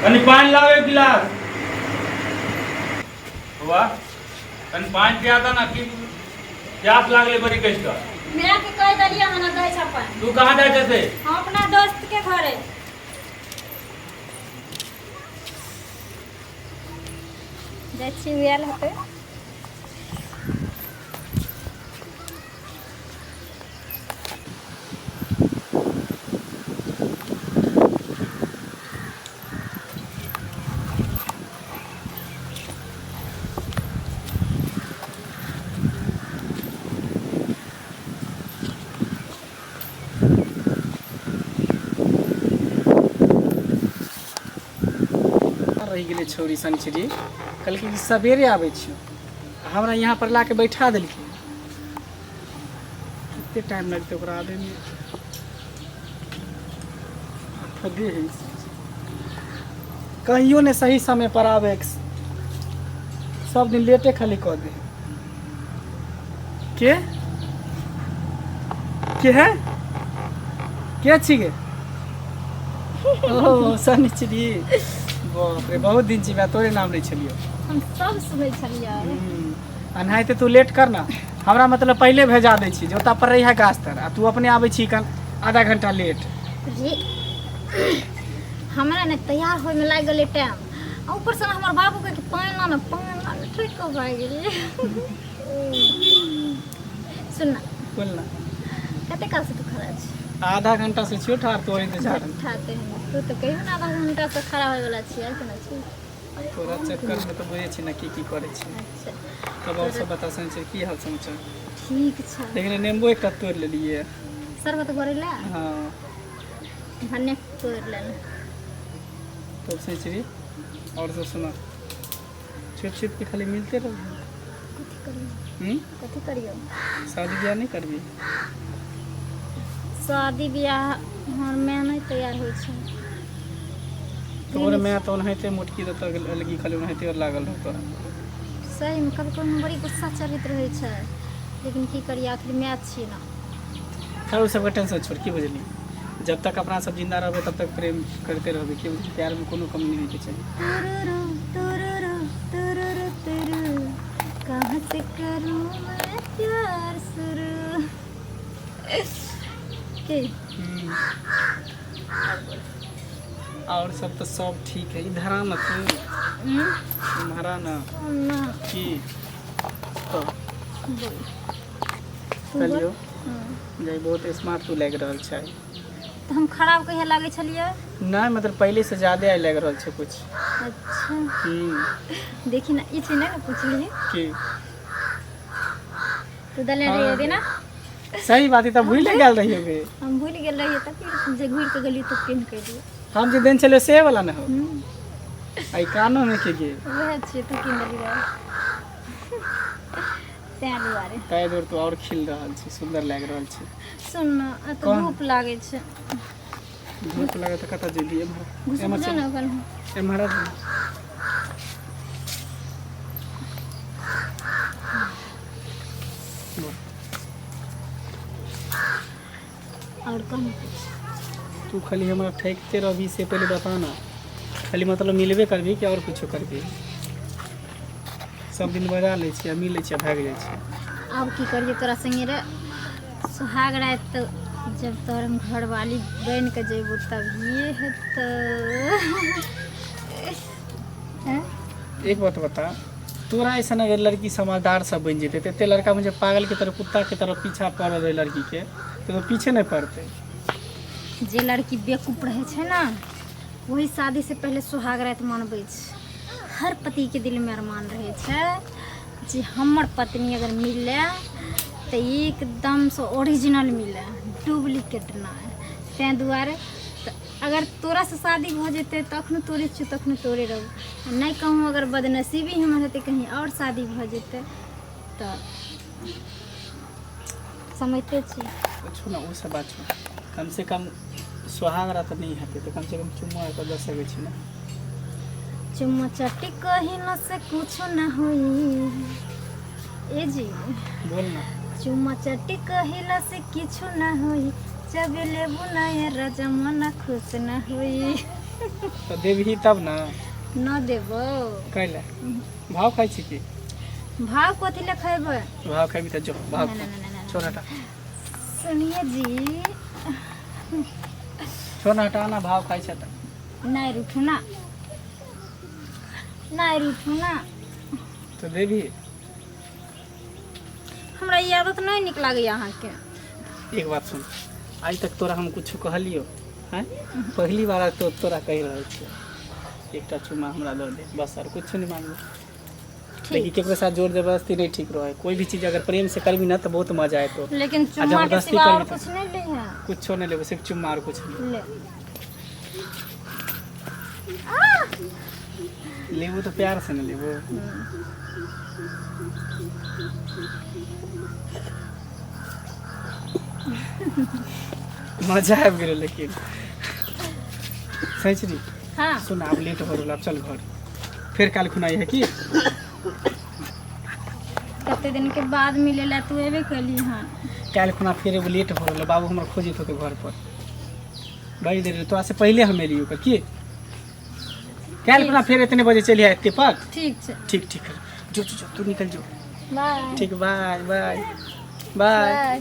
कनी पानी लाओ एक गिलास हुआ कनी पानी पियाता ना कि प्यास लागले बड़ी कष्ट मैं के कह दलिया मना गए छपन तू कहां जाए थे हम अपना दोस्त के घरे जाछी वेल हते रही गेलै छोरी शनिचरी कहलकै कि सवेरे आबै छियौ हमरा यहाँ पर लाके बैठा देलकै कते टाइम लगतै ओकरा आबैमे ठगे है कहियो ने सही समय पर आवे सब दिन लेटे खाली कह दे के है के छी गे ओ शनिचरी बाप रे बहुत दिन छी तोरे नाम लै छलियो हम सब सुनै छलियै अनाहिते तू लेट कर ना हमरा मतलब पहले भेजा दै छी जे ओतऽ पर रही है गाछ तर आ तू अपने आबै छी कन आधा घंटा लेट रे हमरा ने तैयार होय में लाग गेलै टाइम आ ऊपर से हमर बाबू के पानी ना ठीक हो भाई गेलै सुन ना बोल ना कते काल से तू खड़ा छी आधा घंटा से छियो ठार तोरे इंतजार ठाते हैं तू तो कहियो ना आधा घंटा से खड़ा होय वाला छी ऐसे ना छी तोरा चक्कर में तो बुझे छी ना की करे छी अच्छा तब और सब बता सन की हाल समाचार ठीक छै लेकिन नींबू एक तोड़ लेलिए शरबत गोरेला हां धन्य तोड़ लेना तो सेंचुरी और सब सुना छिप छिप के खाली मिलते रहो कथि करियो कथि करियो शादी ब्याह नहीं करबी शादी ब्याह हमर मैं नहीं तैयार होय छै तोरे मैं तो नहते मुटकी देता अलगी खाली नहते और लागल रह तोरा सही में कभी कभी बड़ी गुस्सा चढ़ित रहे छै लेकिन की करिए आखिर मैं छी ना खैर वो सब टेंशन छोड़ की बुझली जब तक अपना सब जिंदा रहबे तब तक प्रेम करते रहबे कि प्यार में कोनो कमी नहीं के चाहिए कहां से करूं मैं प्यार शुरू के और सब तो सब ठीक है इधर आना तू तुम्हारा ना ना की तो बोल चलियो जे बहुत स्मार्ट तू लग रहल छै तो हम खराब कहिया लागे छलिए नहीं मतलब पहले से ज्यादा आई लग रहल छै कुछ अच्छा देखी ना ई चीज नहीं पूछली की तू दले रही देना सही बात है तब भूल गेल रही होगे हम भूल गेल रही तब फिर जे घूर के गली तो केन कह दिए हम जे दिन चले से वाला ना हो आई कानो में के गे वह छे तू केन दली रहा तैं दुआरे तै दूर तो और खिल रहल छै सुंदर लाग रहल छै सुन ना तो धूप लागे छै धूप लगे तो कता जेबी घुस जा ना कल एमहरा और कम तू खाली हमरा ठेकते रहबी से पहले बता ना खाली मतलब मिलबे करबी कि और कुछो करबी सब दिन बजा ले छी मिले छी भाग जाय छी अब की करिए तोरा संगे रे सुहाग रात तो जब तोर हम घर वाली बन के जेबू तब ये है तो एक बात बता तोरा ऐसा अगर लड़की समझदार सब बन जेते ते लड़का मुझे पागल की तरह कुत्ता की तरह पीछा पड़ रहे लड़की के तो पीछे नहीं पड़ते जे लड़की बेवकूफ रहे छै ना वही शादी से पहले सुहाग रात मनबै छै हर पति के दिल में अरमान रहे छै जे हमर पत्नी अगर मिले तो एकदम से ओरिजिनल मिले डुप्लीकेट ना तैं दुआरे अगर तोरा से शादी हो जेते तखन तोरे छी तखन तोरे रहू नहीं कहूँ अगर बदनसीबी हमर हेतै कहीं और शादी भ जेते तो समझते छी कुछ ना वो सब बात छो कम से कम सुहाग रात नहीं हेतै तो कम से कम चुम्मा तो दे सकै छी ना चुम्मा चट्टी कहीं न से कुछ न होई ए जी बोल ना चुम्मा चट्टी कहिला से किछु न होई जब लेबू ना राजा मन खुश न होई तो देबही तब ना न देबो कैले भाव खाइ छी की भाव कथी ले खेबै भाव खाबी त जो भाव नहीं, नहीं, नहीं, नहीं, छोड़ हटा सुनिए जी छोड़ हटा ना भाव खाइ छ त नहीं रूठू ना नहीं रूठू ना तो देबही हमरा ई आदत नहीं निक लागैए अहाँके एक बात सुन आज तक तोरा हम कुछ कहलियो हैं पहली बार तो तोरा कह रहल छियै एकटा चुमा हमरा दे दे बस और कुछ नहीं मांगू लेकिन केकरो साथ जोर जबरदस्ती नहीं ठीक रहे कोई भी चीज अगर प्रेम से करबी ना तो बहुत मजा आए तो लेकिन चुम्मा के जबरदस्ती सिवा और करबी कुछ नहीं ले हैं कुछ नहीं लेबो सिर्फ चुम्मा और कुछ नहीं ले लेबो तो प्यार से न लेबो मजा आबि गेलो लेकिन सही छी हाँ सुन आब लेट हो रहल अब चल घर फिर काल खुनाई है की कते दिन के बाद मिले ला तू एबे कली हन काल खुना फिर एगो लेट हो रहल बाबू हमरा खोजित होके घर पर बड़ी देर तोरा से पहले हम एलियो कर की काल खुना फिर इतने बजे चली आते पर ठीक छै ठीक ठीक जो जो जो तू निकल जो बाय ठीक बाय बाय बाय बाय